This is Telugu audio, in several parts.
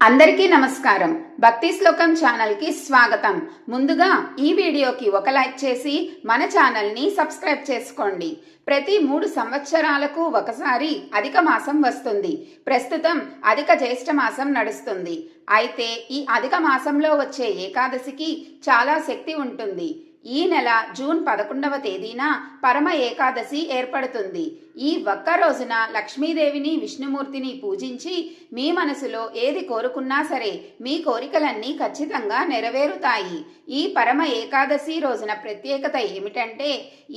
అందరికీ నమస్కారం. భక్తి శ్లోకం ఛానల్ కి స్వాగతం. ముందుగా ఈ వీడియోకి ఒక లైక్ చేసి మన ఛానల్ ని సబ్స్క్రైబ్ చేసుకోండి. ప్రతి 3 సంవత్సరాలకు ఒకసారి అధిక మాసం వస్తుంది. ప్రస్తుతం అధిక జ్యేష్ఠ మాసం నడుస్తుంది. అయితే ఈ అధిక మాసంలో వచ్చే ఏకాదశికి చాలా శక్తి ఉంటుంది. ఈ నెల జూన్ 11వ తేదీన పరమ ఏకాదశి ఏర్పడుతుంది. ఈ ఒక్క రోజున లక్ష్మీదేవిని విష్ణుమూర్తిని పూజించి మీ మనసులో ఏది కోరుకున్నా సరే మీ కోరికలన్నీ ఖచ్చితంగా నెరవేరుతాయి. ఈ పరమ ఏకాదశి రోజున ప్రత్యేకత ఏమిటంటే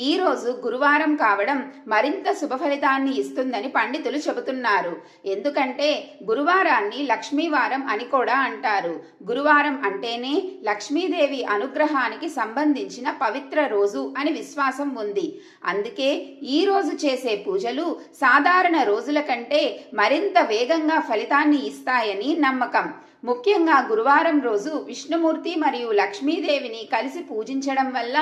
ఈ రోజు గురువారం కావడం మరింత శుభ ఫలితాన్ని ఇస్తుందని పండితులు చెబుతున్నారు. ఎందుకంటే గురువారాన్ని లక్ష్మీవారం అని కూడా అంటారు. గురువారం అంటేనే లక్ష్మీదేవి అనుగ్రహానికి సంబంధించిన పవిత్ర రోజు అని విశ్వాసం ఉంది. అందుకే ఈ రోజు చేసే పూజలు సాధారణ రోజుల కంటే మరింత వేగంగా ఫలితాన్ని ఇస్తాయని నమ్మకం. ముఖ్యంగా గురువారం రోజు విష్ణుమూర్తి మరియు లక్ష్మీదేవిని కలిసి పూజించడం వల్ల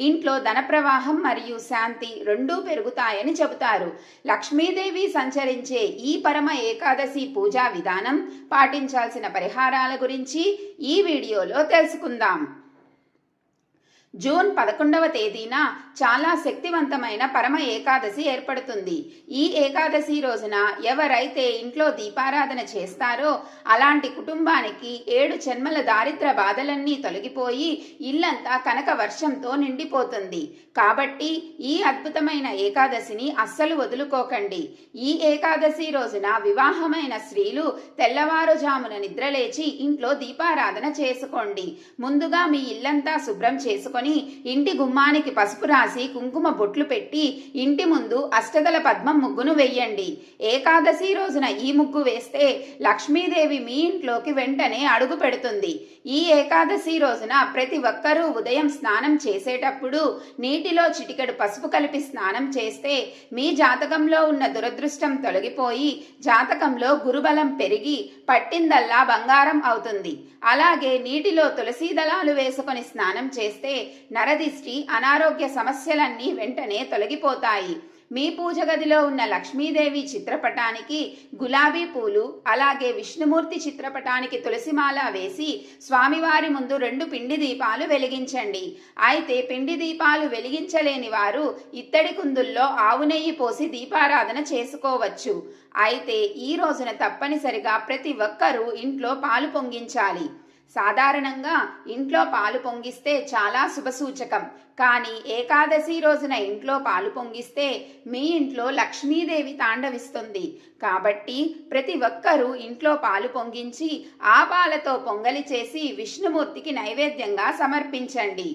ఇంట్లో ధన ప్రవాహం మరియు శాంతి రెండూ పెరుగుతాయని చెబుతారు. లక్ష్మీదేవి సంచరించే ఈ పరమ ఏకాదశి పూజా విధానం, పాటించాల్సిన పరిహారాల గురించి ఈ వీడియోలో తెలుసుకుందాం. జూన్ 11వ తేదీన చాలా శక్తివంతమైన పరమ ఏకాదశి ఏర్పడుతుంది. ఈ ఏకాదశి రోజున ఎవరైతే ఇంట్లో దీపారాధన చేస్తారో అలాంటి కుటుంబానికి 7 జన్మల దారిద్ర బాధలన్నీ తొలగిపోయి ఇల్లంతా కనక వర్షంతో నిండిపోతుంది. కాబట్టి ఈ అద్భుతమైన ఏకాదశిని అస్సలు వదులుకోకండి. ఈ ఏకాదశి రోజున వివాహమైన స్త్రీలు తెల్లవారుజామున నిద్రలేచి ఇంట్లో దీపారాధన చేసుకోండి. ముందుగా మీ ఇల్లంతా శుభ్రం చేసుకొని ఇంటి గుమ్మానికి పసుపు రాసి కుంకుమ బొట్లు పెట్టి ఇంటి ముందు అష్టదళ పద్మం ముగ్గును వెయ్యండి. ఏకాదశి రోజున ఈ ముగ్గు వేస్తే లక్ష్మీదేవి మీ ఇంట్లోకి వెంటనే అడుగు పెడుతుంది. ఈ ఏకాదశి రోజున ప్రతి ఒక్కరూ ఉదయం స్నానం చేసేటప్పుడు నీటిలో చిటికెడు పసుపు కలిపి స్నానం చేస్తే మీ జాతకంలో ఉన్న దురదృష్టం తొలగిపోయి జాతకంలో గురుబలం పెరిగి పట్టిందల్లా బంగారం అవుతుంది. అలాగే నీటిలో తులసి దళాలు వేసుకొని స్నానం చేస్తే నరదిష్టి, అనారోగ్య సమస్యలన్నీ వెంటనే తొలగిపోతాయి. మీ పూజ గదిలో ఉన్న లక్ష్మీదేవి చిత్రపటానికి గులాబీ పూలు, అలాగే విష్ణుమూర్తి చిత్రపటానికి తులసిమాల వేసి స్వామివారి ముందు 2 పిండి దీపాలు వెలిగించండి. అయితే పిండి దీపాలు వెలిగించలేని వారు ఇత్తడి కుందుల్లో ఆవు నెయ్యి పోసి దీపారాధన చేసుకోవచ్చు. అయితే ఈ రోజున తప్పనిసరిగా ప్రతి ఒక్కరూ ఇంట్లో పాలు పొంగించాలి. సాధారణంగా ఇంట్లో పాలు పొంగిస్తే చాలా శుభసూచకం. కానీ ఏకాదశి రోజున ఇంట్లో పాలు పొంగిస్తే మీ ఇంట్లో లక్ష్మీదేవి తాండవిస్తుంది. కాబట్టి ప్రతి ఒక్కరూ ఇంట్లో పాలు పొంగించి ఆ పాలతో పొంగలి చేసి విష్ణుమూర్తికి నైవేద్యంగా సమర్పించండి.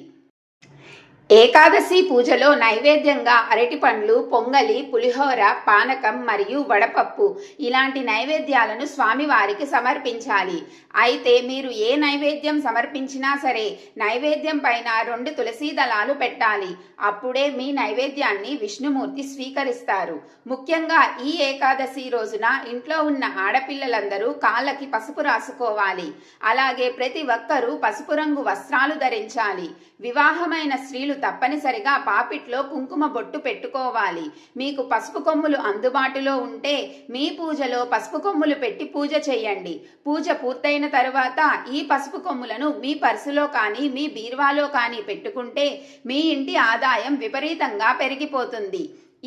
ఏకాదశి పూజలో నైవేద్యంగా అరటి పండ్లు, పొంగలి, పులిహోర, పానకం మరియు వడపప్పు ఇలాంటి నైవేద్యాలను స్వామివారికి సమర్పించాలి. అయితే మీరు ఏ నైవేద్యం సమర్పించినా సరే నైవేద్యం పైన 2 తులసి దళాలు పెట్టాలి. అప్పుడే మీ నైవేద్యాన్ని విష్ణుమూర్తి స్వీకరిస్తారు. ముఖ్యంగా ఈ ఏకాదశి రోజున ఇంట్లో ఉన్న ఆడపిల్లలందరూ కాళ్ళకి పసుపు రాసుకోవాలి. అలాగే ప్రతి ఒక్కరూ పసుపు రంగు వస్త్రాలు ధరించాలి. వివాహమైన స్త్రీలు తప్పనిసరిగా పాపిట్లో కుంకుమ బొట్టు పెట్టుకోవాలి. మీకు పసుపు కొమ్ములు అందుబాటులో ఉంటే మీ పూజలో పసుపు కొమ్ములు పెట్టి పూజ చేయండి. పూజ పూర్తయిన తరువాత ఈ పసుపు కొమ్ములను మీ పర్సులో కానీ మీ బీరువాలో కానీ పెట్టుకుంటే మీ ఇంటి ఆదాయం విపరీతంగా పెరిగిపోతుంది.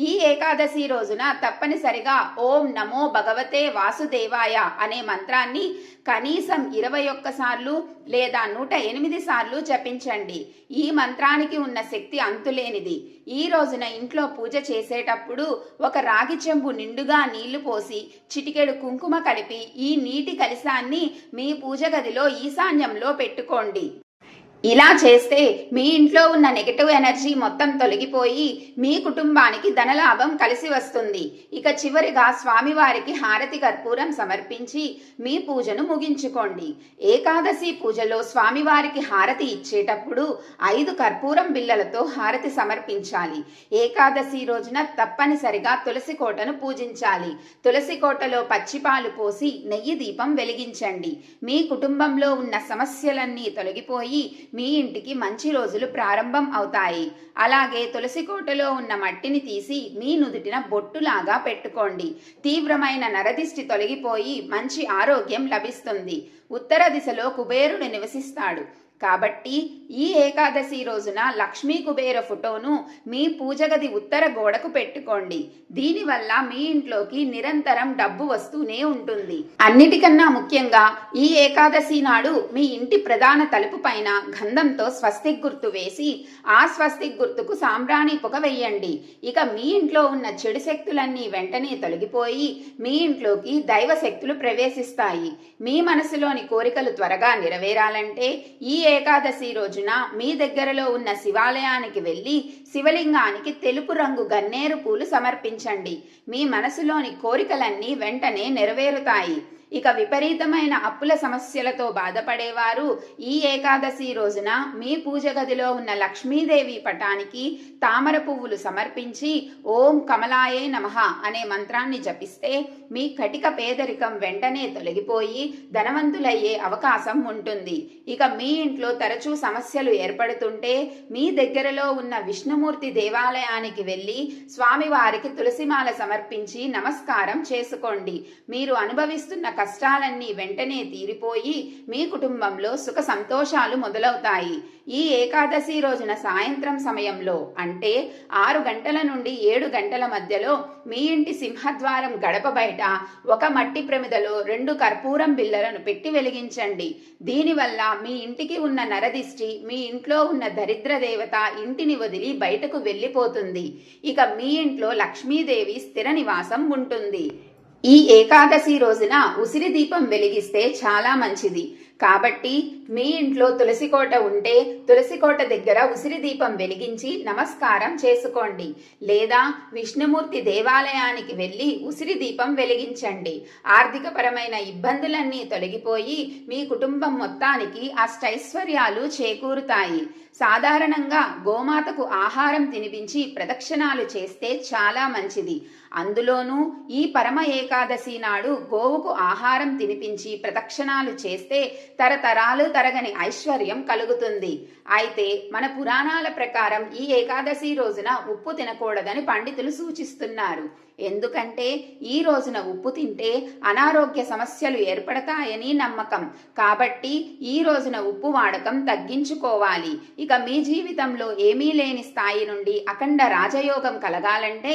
ఈ ఏకాదశి రోజున తప్పనిసరిగా ఓం నమో భగవతే వాసుదేవాయ అనే మంత్రాన్ని కనీసం 21 సార్లు లేదా 108 సార్లు జపించండి. ఈ మంత్రానికి ఉన్న శక్తి అంతులేనిది. ఈ రోజున ఇంట్లో పూజ చేసేటప్పుడు ఒక రాగి చెంబు నిండుగా నీళ్లు పోసి చిటికెడు కుంకుమ కలిపి ఈ నీటి కలశాన్ని మీ పూజ గదిలో ఈశాన్యంలో పెట్టుకోండి. ఇలా చేస్తే మీ ఇంట్లో ఉన్న నెగటివ్ ఎనర్జీ మొత్తం తొలగిపోయి మీ కుటుంబానికి ధనలాభం కలిసి వస్తుంది. ఇక చివరిగా స్వామివారికి హారతి కర్పూరం సమర్పించి మీ పూజను ముగించుకోండి. ఏకాదశి పూజలో స్వామివారికి హారతి ఇచ్చేటప్పుడు 5 కర్పూరం బిళ్ళలతో హారతి సమర్పించాలి. ఏకాదశి రోజున తప్పనిసరిగా తులసి కోటను పూజించాలి. తులసి కోటలో పచ్చిపాలు పోసి నెయ్యి దీపం వెలిగించండి. మీ కుటుంబంలో ఉన్న సమస్యలన్నీ తొలగిపోయి మీ ఇంటికి మంచి రోజులు ప్రారంభం అవుతాయి. అలాగే తులసి కోటలో ఉన్న మట్టిని తీసి మీ నుదుటిన బొట్టులాగా పెట్టుకోండి. తీవ్రమైన నరదిష్టి తొలగిపోయి మంచి ఆరోగ్యం లభిస్తుంది. ఉత్తర దిశలో కుబేరుడు నివసిస్తాడు కాబట్టి ఈ ఏకాదశి రోజున లక్ష్మీ కుబేర ఫోటోను మీ పూజ గది ఉత్తర గోడకు పెట్టుకోండి. దీనివల్ల మీ ఇంట్లోకి నిరంతరం డబ్బు వస్తూనే ఉంటుంది. అన్నిటికన్నా ముఖ్యంగా ఈ ఏకాదశి నాడు మీ ఇంటి ప్రధాన తలుపు పైన గంధంతో స్వస్తిక్ గుర్తు వేసి ఆ స్వస్తిక్ గుర్తుకు సాంబ్రాణి పొగ వెయ్యండి. ఇక మీ ఇంట్లో ఉన్న చెడు శక్తులన్నీ వెంటనే తొలగిపోయి మీ ఇంట్లోకి దైవ శక్తులు ప్రవేశిస్తాయి. మీ మనసులోని కోరికలు త్వరగా నెరవేరాలంటే ఈ ఏకాదశి రోజున మీ దగ్గరలో ఉన్న శివాలయానికి వెళ్ళి శివలింగానికి తెలుపు రంగు గన్నేరు పూలు సమర్పించండి. మీ మనసులోని కోరికలన్నీ వెంటనే నెరవేరుతాయి. ఇక విపరీతమైన అప్పుల సమస్యలతో బాధపడేవారు ఈ ఏకాదశి రోజున మీ పూజ గదిలో ఉన్న లక్ష్మీదేవి పటానికి తామర పువ్వులు సమర్పించి ఓం కమలాయే నమః అనే మంత్రాన్ని జపిస్తే మీ కటిక పేదరికం వెంటనే తొలగిపోయి ధనవంతులయ్యే అవకాశం ఉంటుంది. ఇక మీ ఇంట్లో తరచూ సమస్యలు ఏర్పడుతుంటే మీ దగ్గరలో ఉన్న విష్ణుమూర్తి దేవాలయానికి వెళ్ళి స్వామివారికి తులసిమాల సమర్పించి నమస్కారం చేసుకోండి. మీరు అనుభవిస్తున్న కష్టాలన్నీ వెంటనే తీరిపోయి మీ కుటుంబంలో సుఖ సంతోషాలు మొదలవుతాయి. ఈ ఏకాదశి రోజున సాయంత్రం సమయంలో అంటే 6 గంటల నుండి 7 గంటల మధ్యలో మీ ఇంటి సింహద్వారం గడప బయట ఒక మట్టి ప్రమిదలో 2 కర్పూరం బిళ్ళలను పెట్టి వెలిగించండి. దీనివల్ల మీ ఇంటికి ఉన్న నరదిష్టి, మీ ఇంట్లో ఉన్న దరిద్ర దేవత ఇంటిని వదిలి బయటకు వెళ్ళిపోతుంది. ఇక మీ ఇంట్లో లక్ష్మీదేవి స్థిర నివాసం ఉంటుంది. ఈ ఏకాదశి రోజున ఉసిరి దీపం వెలిగిస్తే చాలా మంచిది. కాబట్టి మీ ఇంట్లో తులసి కోట ఉంటే తులసి కోట దగ్గర ఉసిరి దీపం వెలిగించి నమస్కారం చేసుకోండి. లేదా విష్ణుమూర్తి దేవాలయానికి వెళ్ళి ఉసిరి దీపం వెలిగించండి. ఆర్థికపరమైన ఇబ్బందులన్నీ తొలగిపోయి మీ కుటుంబం మొత్తానికి అష్టైశ్వర్యాలు చేకూరుతాయి. సాధారణంగా గోమాతకు ఆహారం తినిపించి ప్రదక్షిణాలు చేస్తే చాలా మంచిది. అందులోనూ ఈ పరమ ఏకాదశి నాడు గోవుకు ఆహారం తినిపించి ప్రదక్షిణాలు చేస్తే తరతరాలు తరగని ఐశ్వర్యం కలుగుతుంది. అయితే మన పురాణాల ప్రకారం ఈ ఏకాదశి రోజున ఉప్పు తినకూడదని పండితులు సూచిస్తున్నారు. ఎందుకంటే ఈ రోజున ఉప్పు తింటే అనారోగ్య సమస్యలు ఏర్పడతాయని నమ్మకం. కాబట్టి ఈ రోజున ఉప్పు వాడకం తగ్గించుకోవాలి. ఇక మీ జీవితంలో ఏమీ లేని స్థాయి నుండి అఖండ రాజయోగం కలగాలంటే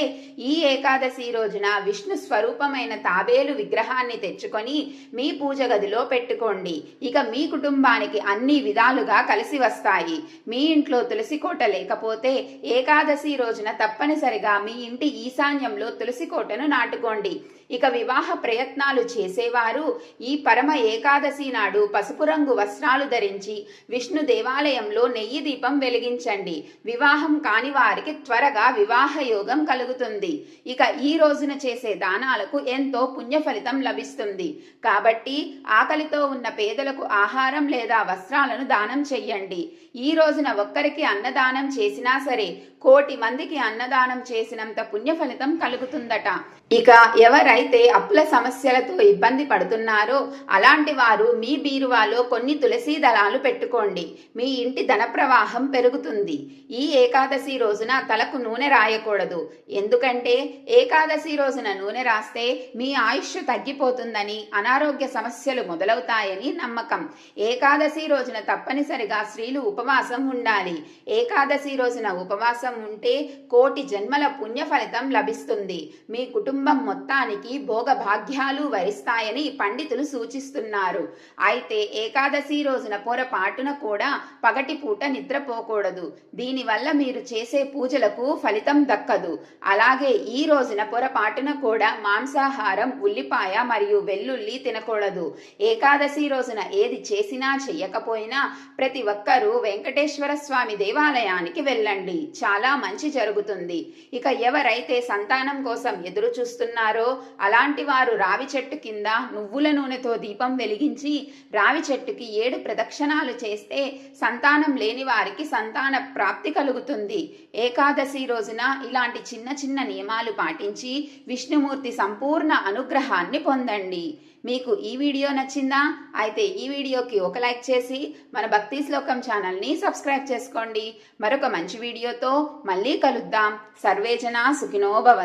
ఈ ఏకాదశి రోజున విష్ణు స్వరూపమైన తాబేలు విగ్రహాన్ని తెచ్చుకొని మీ పూజ గదిలో పెట్టుకోండి. ఇక మీ కుటుంబానికి అన్ని విధాలుగా కలిసి వస్తాయి. మీ ఇంట్లో తులసి కోట లేకపోతే ఏకాదశి రోజున తప్పనిసరిగా మీ ఇంటి ఈశాన్యంలో తులసి కోటను నాటుకోండి. ఇక వివాహ ప్రయత్నాలు చేసేవారు ఈ పరమ ఏకాదశి నాడు పసుపు రంగు వస్త్రాలు ధరించి విష్ణు దేవాలయంలో నెయ్యి దీపం వెలిగించండి. వివాహం కాని వారికి త్వరగా వివాహ యోగం కలుగుతుంది. ఇక ఈ రోజున చేసే దానాలకు ఎంతో పుణ్య ఫలితం లభిస్తుంది. కాబట్టి ఆకలితో ఉన్న పేదలకు ఆహారం లేదా వస్త్రాలను దానం చెయ్యండి. ఈ రోజున ఒక్కరికి అన్నదానం చేసినా సరే 1,00,00,000 మందికి అన్నదానం చేసినంత పుణ్య ఫలితం కలుగుతుందట. ఇక ఎవరైతే అప్పుల సమస్యలతో ఇబ్బంది పడుతున్నారో అలాంటి వారు మీ బీరువాలో కొన్ని తులసి దళాలు పెట్టుకోండి. మీ ఇంటి ధన ప్రవాహం పెరుగుతుంది. ఈ ఏకాదశి రోజున తలకు నూనె రాయకూడదు. ఎందుకంటే ఏకాదశి రోజున నూనె రాస్తే మీ ఆయుష్ తగ్గిపోతుందని, అనారోగ్య సమస్యలు మొదలవుతాయని నమ్మకం. ఏకాదశి రోజున తప్పనిసరిగా స్త్రీలు ఉపవాసం ఉండాలి. ఏకాదశి రోజున ఉపవాసం ఉంటే 1,00,00,000 జన్మల పుణ్య ఫలితం లభిస్తుంది. మీ కుటుంబం మొత్తానికి భోగ భాగ్యాలు వరిస్తాయని పండితులు సూచిస్తున్నారు. అయితే ఏకాదశి రోజున పొరపాటున కూడా పగటి పూట నిద్రపోకూడదు. దీనివల్ల మీరు చేసే పూజలకు ఫలితం దక్కదు. అలాగే ఈ రోజున పొరపాటున కూడా మాంసాహారం, ఉల్లిపాయ మరియు వెల్లుల్లి తినకూడదు. ఏకాదశి రోజున ఏది చేసినా చెయ్యకపోయినా ప్రతి ఒక్కరూ వెంకటేశ్వర స్వామి దేవాలయానికి వెళ్ళండి. చాలా మంచి జరుగుతుంది. ఇక ఎవరైతే సంతానం కోసం ఎదురు చూస్తున్నారో అలాంటి వారు రావి చెట్టు కింద నువ్వుల నూనెతో దీపం వెలిగించి రావి చెట్టుకి 7 ప్రదక్షిణాలు చేస్తే సంతానం లేని వారికి సంతాన ప్రాప్తి కలుగుతుంది. ఏకాదశి రోజున ఇలాంటి చిన్న చిన్న నియమాలు పాటించి విష్ణుమూర్తి సంపూర్ణ అనుగ్రహాన్ని పొందండి. మీకు ఈ వీడియో నచ్చిందా? అయితే ఈ వీడియోకి ఒక లైక్ చేసి మన భక్తి శ్లోకం ఛానల్ని సబ్స్క్రైబ్ చేసుకోండి. మరొక మంచి వీడియోతో మళ్ళీ కలుద్దాం. సర్వేజన సుఖినో భవంతు.